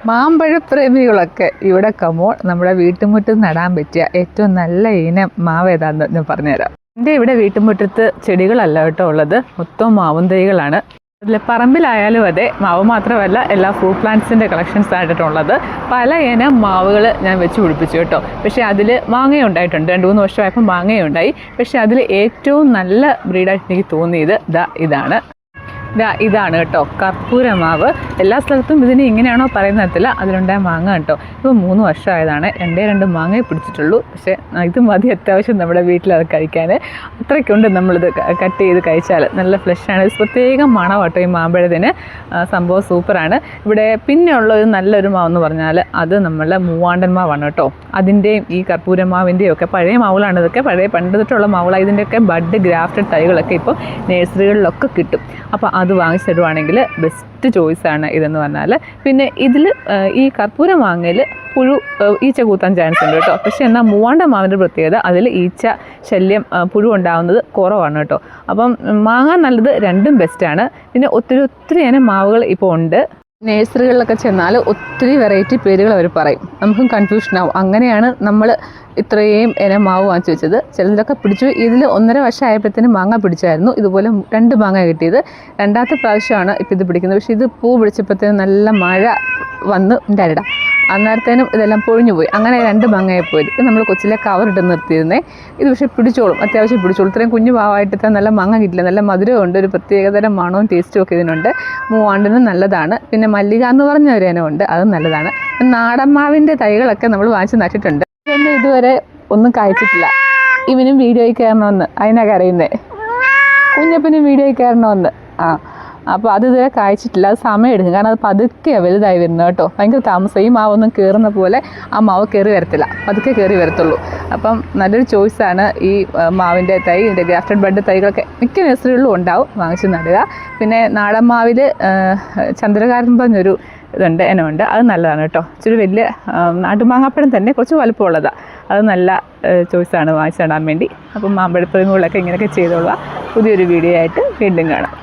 മാമ്പഴപ്രേമികളൊക്കെ ഇവിടെ കമോൾ നമ്മുടെ വീട്ടുമുറ്റത്ത് നടാൻ പറ്റിയ ഏറ്റവും നല്ല ഇനം മാവ് ഏതാണെന്ന് ഞാൻ പറഞ്ഞുതരാം. എൻ്റെ ഇവിടെ വീട്ടുമുറ്റത്ത് ചെടികളല്ല കേട്ടോ ഉള്ളത്, മൊത്തം മാവും തൈകളാണ്. അതിൽ പറമ്പിലായാലും അതെ, മാവ് മാത്രമല്ല എല്ലാ ഫ്രൂട്ട് പ്ലാന്റ്സിൻ്റെ കളക്ഷൻസ് ആയിട്ടുള്ളത്. പല ഇനം മാവുകൾ ഞാൻ വെച്ച് പിടിപ്പിച്ചു കേട്ടോ. പക്ഷേ അതിൽ മാങ്ങയുണ്ടായിട്ടുണ്ട്, 2-3 വർഷമായപ്പോൾ മാങ്ങയുണ്ടായി. പക്ഷേ അതിൽ ഏറ്റവും നല്ല ബ്രീഡായിട്ട് എനിക്ക് തോന്നിയത് ഇതാണ് കേട്ടോ, കർപ്പൂരമാവ്. എല്ലാ സ്ഥലത്തും ഇതിന് ഇങ്ങനെയാണോ പറയുന്നതില്ല, അതിലുണ്ടായ മാങ്ങ കേട്ടോ. ഇപ്പോൾ 3 വർഷമായതാണ്, 2 മാങ്ങയെ പിടിച്ചിട്ടുള്ളൂ. പക്ഷേ ഇത് മതി അത്യാവശ്യം നമ്മുടെ വീട്ടിൽ അത് കഴിക്കാൻ. അത്രയ്ക്കുണ്ട് നമ്മളിത് കട്ട് ചെയ്ത് കഴിച്ചാൽ. നല്ല ഫ്ലഷാണ്, പ്രത്യേകം മണം കേട്ടോ ഈ മാമ്പഴത്തിന്. സംഭവം സൂപ്പറാണ്. ഇവിടെ പിന്നെ ഉള്ളൊരു നല്ലൊരു മാവെന്ന് പറഞ്ഞാൽ അത് നമ്മളുടെ മൂവാണ്ടൻ മാവാണ് കേട്ടോ. അതിൻ്റെയും ഈ കർപ്പൂരമാവിൻ്റെയും ഒക്കെ പഴയ മാവുകളാണ് ഇതൊക്കെ, പഴയ പണ്ടതൊട്ടുള്ള മാവുകളാണ്. ഇതിൻ്റെയൊക്കെ ബഡ് ഗ്രാഫ്റ്റഡ് തൈകളൊക്കെ ഇപ്പോൾ നഴ്സറികളിലൊക്കെ കിട്ടും. അപ്പോൾ അത് വാങ്ങിച്ചിടുവാണെങ്കിൽ ബെസ്റ്റ് ചോയ്സാണ് ഇതെന്ന് പറഞ്ഞാൽ. പിന്നെ ഇതിൽ ഈ കർപ്പൂര മാങ്ങയിൽ ഈച്ച കൂത്താൻ ചാൻസ് ഉണ്ട് കേട്ടോ. പക്ഷേ എന്നാൽ മൂവാണ്ട മാവിൻ്റെ പ്രത്യേകത അതിൽ ഈച്ച ശല്യം പുഴു ഉണ്ടാകുന്നത് കുറവാണ് കേട്ടോ. അപ്പം മാങ്ങാൻ നല്ലത്, രണ്ടും ബെസ്റ്റാണ്. പിന്നെ ഒത്തിരി ഇനം മാവുകൾ ഇപ്പോൾ ഉണ്ട്. നഴ്സറികളിലൊക്കെ ചെന്നാൽ ഒത്തിരി വെറൈറ്റി പേരുകൾ അവർ പറയും, നമുക്കും കൺഫ്യൂഷനാവും. അങ്ങനെയാണ് നമ്മൾ ഇത്രയും ഇനം മാവ് വാങ്ങിച്ചു വെച്ചത്. ചിലതൊക്കെ പിടിച്ചു. ഇതിൽ 1.5 വർഷമായപ്പോഴത്തേനും മാങ്ങ പിടിച്ചായിരുന്നു. ഇതുപോലെ 2 മാങ്ങ കിട്ടിയത്. 2ാമത്തെ പ്രാവശ്യമാണ് ഇപ്പോൾ ഇത് പിടിക്കുന്നത്. പക്ഷേ ഇത് പൂ പിടിച്ചപ്പോഴത്തേനും നല്ല മഴ വന്ന് ഉണ്ടായിടാം, അന്നേരത്തേനും ഇതെല്ലാം പൊഴിഞ്ഞു പോയി. അങ്ങനെ 2 മാങ്ങയെ പോയി. ഇത് നമ്മൾ കൊച്ചിലെ കവറിട്ട് നിർത്തിയിരുന്നേ. ഇത് പക്ഷേ പിടിച്ചോളും, അത്യാവശ്യം പിടിച്ചോളും. ഇത്രയും കുഞ്ഞു മാവായിട്ട് നല്ല മാങ്ങ കിട്ടില്ല. നല്ല മധുരമുണ്ട്, ഒരു പ്രത്യേകതരം മണവും ടേസ്റ്റും ഒക്കെ ഇതിനുണ്ട്. മൂവാണ്ടിനും നല്ലതാണ്. പിന്നെ മല്ലിക എന്ന് പറഞ്ഞ ഒരു ഇനമുണ്ട്, അതും നല്ലതാണ്. നാടൻ മാവിൻ്റെ തൈകളൊക്കെ നമ്മൾ വാങ്ങിച്ച് നട്ടിട്ടുണ്ട്. ഇതൊന്നും ഇതുവരെ ഒന്നും കഴിച്ചിട്ടില്ല. ഇവനും വീഡിയോയിൽ കയറണമെന്ന്, അതിനാണ് കരയുന്നത്. കുഞ്ഞപ്പനും വീഡിയോയിൽ കയറണമെന്ന്. അപ്പോൾ അത് ഇതുവരെ കായ്ച്ചിട്ടില്ല. അത് സമയം എടുക്കും, കാരണം അത് പതുക്കെയാണ് വലുതായി വരുന്നത് കേട്ടോ. ഭയങ്കര താമസം. ഈ മാവൊന്നും കയറുന്ന പോലെ ആ മാവ് കയറി വരത്തില്ല, പതുക്കെ കയറി വരത്തുള്ളൂ. അപ്പം നല്ലൊരു ചോയ്സാണ് ഈ മാവിൻ്റെ തൈ. ഇതിൻ്റെ ഗ്രാഫ്റ്റഡ് ബഡ് തൈകളൊക്കെ മിക്ക നഴ്സറികളിലും ഉണ്ടാവും, വാങ്ങിച്ച് നടുക. പിന്നെ നാടൻ മാവിൽ ചന്ദ്രകാരൻ പറഞ്ഞൊരു ഇനമുണ്ട്, അത് നല്ലതാണ് കേട്ടോ. ഇച്ചിരി വലിയ നാട്ടുമാങ്ങാപ്പഴം തന്നെ, കുറച്ച് വലുപ്പമുള്ളതാണ്. അത് നല്ല ചോയ്സാണ് വാങ്ങിച്ച് നടാൻ വേണ്ടി. അപ്പം മാമ്പഴപ്രേമികളൊക്കെ ഇങ്ങനെയൊക്കെ ചെയ്തോളുക. പുതിയൊരു വീഡിയോ ആയിട്ട് വീണ്ടും കാണാം.